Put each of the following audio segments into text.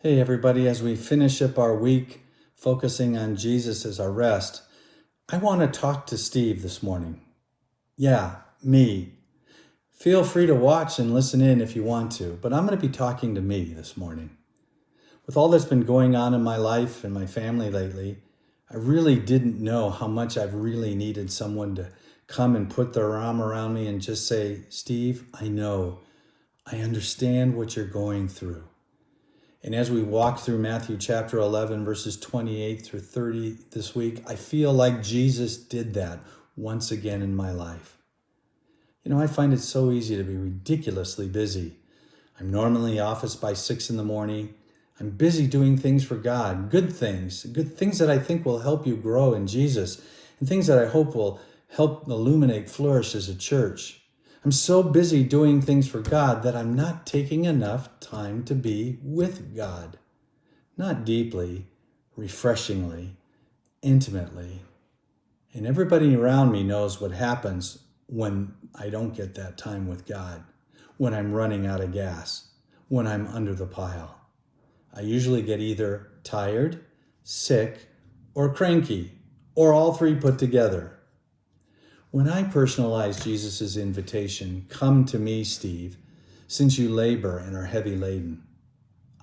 Hey, everybody, as we finish up our week focusing on Jesus as our rest, I want to talk to Steve this morning. Yeah, me. Feel free to watch and listen in if you want to, but I'm going to be talking to me this morning. With all that's been going on in my life and my family lately, I really didn't know how much I've really needed someone to come and put their arm around me and just say, Steve, I know, I understand what you're going through. And as we walk through Matthew chapter 11, verses 28 through 30 this week, I feel like Jesus did that once again in my life. You know, I find it so easy to be ridiculously busy. I'm normally in the office by 6 in the morning. I'm busy doing things for God, good things that I think will help you grow in Jesus, and things that I hope will help illuminate Flourish as a church. I'm so busy doing things for God that I'm not taking enough time to be with God. Not deeply, refreshingly, intimately. And everybody around me knows what happens when I don't get that time with God, when I'm running out of gas, when I'm under the pile. I usually get either tired, sick, or cranky, or all three put together. When I personalize Jesus' invitation, come to me, Steve, since you labor and are heavy laden,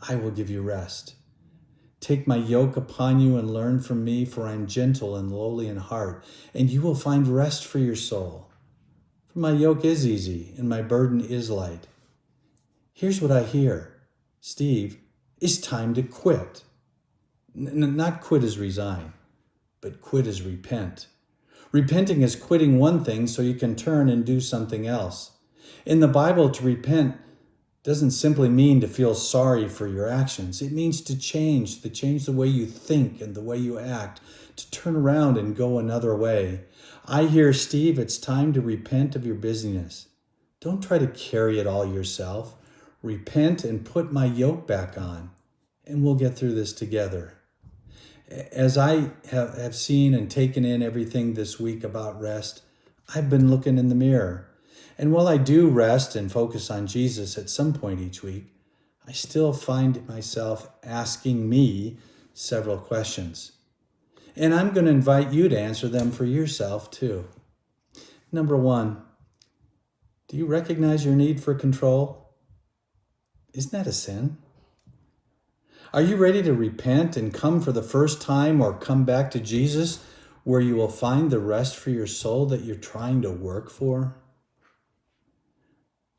I will give you rest. Take my yoke upon you and learn from me, for I am gentle and lowly in heart, and you will find rest for your soul. For my yoke is easy and my burden is light. Here's what I hear. Steve, it's time to quit. Not quit as resign, but quit as repent. Repenting is quitting one thing so you can turn and do something else. In the Bible, to repent doesn't simply mean to feel sorry for your actions. It means to change the way you think and the way you act, to turn around and go another way. I hear, Steve, it's time to repent of your busyness. Don't try to carry it all yourself. Repent and put my yoke back on, and we'll get through this together. As I have seen and taken in everything this week about rest, I've been looking in the mirror. And while I do rest and focus on Jesus at some point each week, I still find myself asking me several questions. And I'm going to invite you to answer them for yourself too. Number one, do you recognize your need for control? Isn't that a sin? Are you ready to repent and come for the first time, or come back to Jesus where you will find the rest for your soul that you're trying to work for?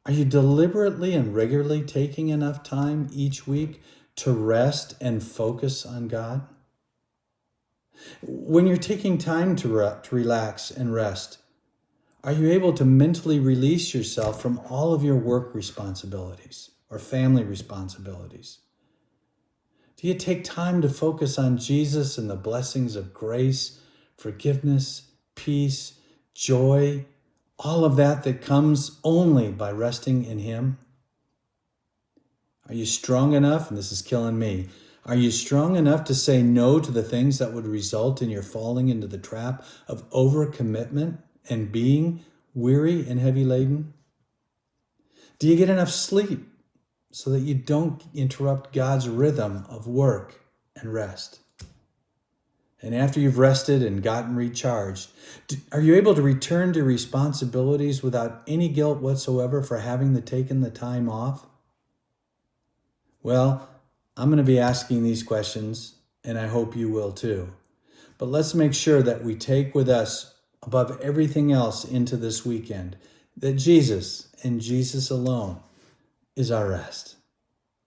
Are you deliberately and regularly taking enough time each week to rest and focus on God? When you're taking time to relax and rest, are you able to mentally release yourself from all of your work responsibilities or family responsibilities? Do you take time to focus on Jesus and the blessings of grace, forgiveness, peace, joy, all of that comes only by resting in Him? Are you strong enough, and this is killing me, are you strong enough to say no to the things that would result in your falling into the trap of overcommitment and being weary and heavy laden? Do you get enough sleep so that you don't interrupt God's rhythm of work and rest? And after you've rested and gotten recharged, are you able to return to responsibilities without any guilt whatsoever for having taken the time off? Well, I'm going to be asking these questions, and I hope you will too. But let's make sure that we take with us, above everything else into this weekend, that Jesus and Jesus alone is our rest.